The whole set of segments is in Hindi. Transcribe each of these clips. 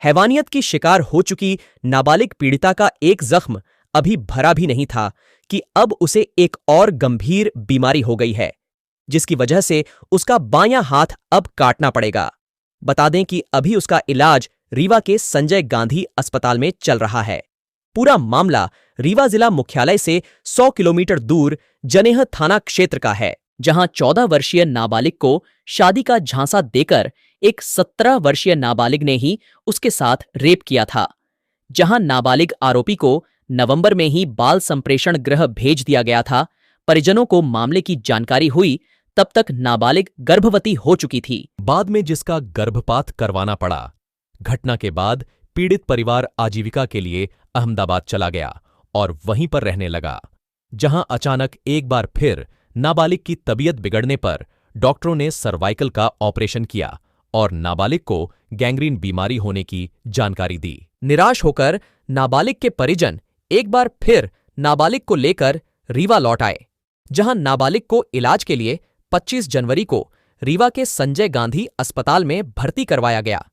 हैवानियत की शिकार हो चुकी नाबालिग पीड़िता का एक जख्म अभी भरा भी नहीं था कि अब उसे एक और गंभीर बीमारी हो गई है, जिसकी वजह से उसका बायां हाथ अब काटना पड़ेगा। बता दें कि अभी उसका इलाज रीवा के संजय गांधी अस्पताल में चल रहा है। पूरा मामला रीवा जिला मुख्यालय से 100 किलोमीटर दूर जनेह थाना क्षेत्र का है, जहां 14 वर्षीय नाबालिग को शादी का झांसा देकर एक 17 वर्षीय नाबालिग ने ही उसके साथ रेप किया था। जहां नाबालिग आरोपी को नवंबर में ही बाल संप्रेषण गृह भेज दिया गया था। परिजनों को मामले की जानकारी हुई तब तक नाबालिग गर्भवती हो चुकी थी। बाद में जिसका गर्भपात करवाना पड़ा। घटना के बाद पीड़ित परिवार आजीविका के लिए अहमदाबाद चला गया और वहीं पर रहने लगा, जहां अचानक एक बार फिर नाबालिग की तबीयत बिगड़ने पर डॉक्टरों ने सर्वाइकल का ऑपरेशन किया और नाबालिग को गैंग्रीन बीमारी होने की जानकारी दी। निराश होकर नाबालिग के परिजन एक बार फिर नाबालिग को लेकर रीवा लौट आए, जहां नाबालिग को इलाज के लिए 25 जनवरी को रीवा के संजय गांधी अस्पताल में भर्ती करवाया गया।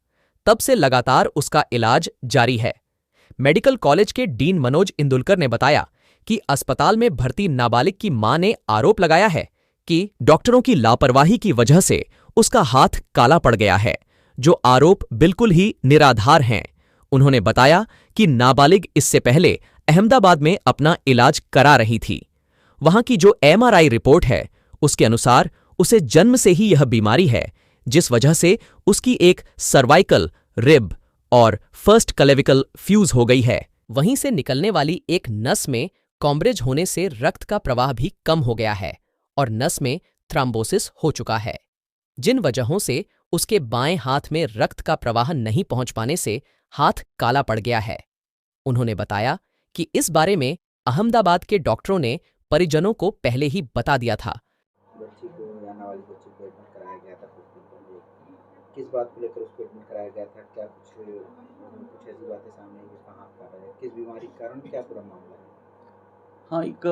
तब से लगातार उसका इलाज जारी है। मेडिकल कॉलेज के डीन मनोज इंदुलकर ने बताया कि अस्पताल में भर्ती नाबालिग की मां ने आरोप लगाया है कि डॉक्टरों की लापरवाही की वजह से उसका हाथ काला पड़ गया है, जो आरोप बिल्कुल ही निराधार हैं। उन्होंने बताया कि नाबालिग इससे पहले अहमदाबाद में अपना इलाज करा रही थी। वहां की जो एमआरआई रिपोर्ट है, उसके अनुसार उसे जन्म से ही यह बीमारी है, जिस वजह से उसकी एक सर्वाइकल, रिब और फर्स्ट क्लेविकल फ्यूज हो गई है। वहीं से निकलने वाली एक नस में कॉम्ब्रेज होने से रक्त का प्रवाह भी कम हो गया है और नस में थ्रोम्बोसिस हो चुका है, जिन वजहों से उसके बाएं हाथ में रक्त का प्रवाह नहीं पहुंच पाने से हाथ काला पड़ गया है। उन्होंने बताया कि इस बारे में अहमदाबाद के डॉक्टरों ने परिजनों को पहले ही बता दिया था। बच्ची को या नाबालिग बच्ची को एडमिट कराया गया था कुछ दिन पहले। किस बात को लेकर उसको एडमिट कराया गया था? क्या कुछ ऐसी बातें सामने आई जिसका हाथ काटा है? किस बीमारी के कारण, क्या पूरा मामला है? हाँ, एक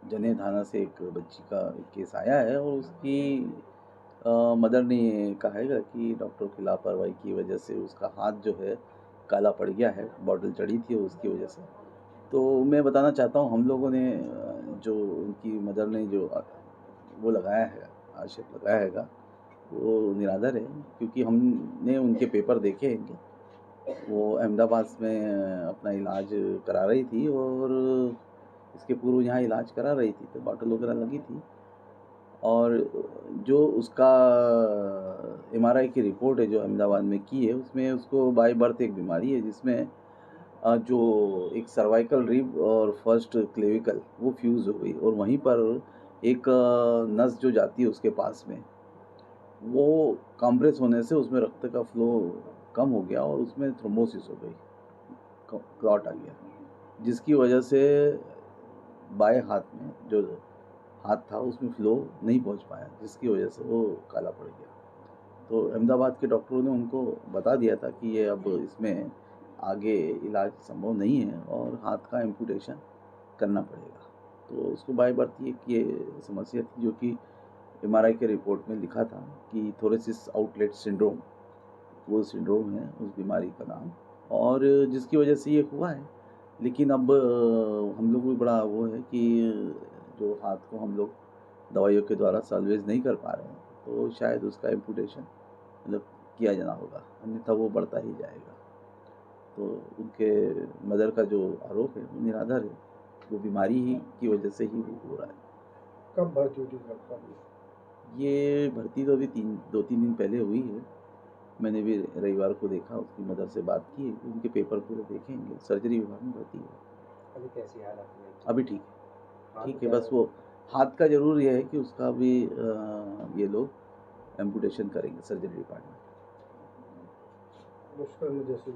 जनेह थाना से एक बच्ची का केस आया है और उसकी मदर ने ये कहा है कि डॉक्टर की लापरवाही की वजह से उसका हाथ जो है काला पड़ गया है, बॉटल चढ़ी थी उसकी वजह से। तो मैं बताना चाहता हूँ, हम लोगों ने जो उनकी मदर ने जो वो लगाया है, आक्षेप लगाया हैगा, वो निराधार है, क्योंकि हमने उनके पेपर देखे हैं। वो अहमदाबाद में अपना इलाज करा रही थी और इसके पूर्व यहाँ इलाज करा रही थी, तो बॉटल वगैरह लगी थी। और जो उसका एमआरआई की रिपोर्ट है जो अहमदाबाद में की है, उसमें उसको बाय बर्थ एक बीमारी है जिसमें जो एक सर्वाइकल रिब और फर्स्ट क्लेविकल वो फ्यूज़ हो गई और वहीं पर एक नस जो जाती है उसके पास में, वो कॉम्प्रेस होने से उसमें रक्त का फ्लो कम हो गया और उसमें थ्रोम्बोसिस हो गई, क्लॉट आ गया, जिसकी वजह से बाएं हाथ में जो हाथ था उसमें फ्लो नहीं पहुंच पाया, जिसकी वजह से वो काला पड़ गया। तो अहमदाबाद के डॉक्टरों ने उनको बता दिया था कि ये अब इसमें आगे इलाज संभव नहीं है और हाथ का एम्पुटेशन करना पड़ेगा। तो उसको बाय बर्थ ये समस्या थी, जो कि एमआरआई के रिपोर्ट में लिखा था कि थोरेसिस आउटलेट सिंड्रोम, वो सिंड्रोम है उस बीमारी का नाम, और जिसकी वजह से ये हुआ है। लेकिन अब हम लोग को बड़ा वो है कि जो हाथ को हम लोग दवाइयों के द्वारा सॉल्वेज नहीं कर पा रहे हैं, तो शायद उसका एम्पुटेशन मतलब किया जाना होगा, अन्यथा वो बढ़ता ही जाएगा। तो उनके मदर का जो आरोप है वो निराधार है, वो बीमारी ही की वजह से ही वो हो रहा है। कब भर्ती हुई थी? ये भर्ती तो अभी 2-3 दिन पहले हुई है। मैंने भी रविवार को देखा, उसकी मदर से बात की, उनके पेपर पूरे देखेंगे। सर्जरी विभाग में भर्ती है। अभी कैसी हालत है? अभी ठीक है, ठीक है। बस वो हाथ का जरूर ये है कि उसका भी ये लोग एम्पुटेशन करेंगे सर्जरी डिपार्टमेंट। जैसे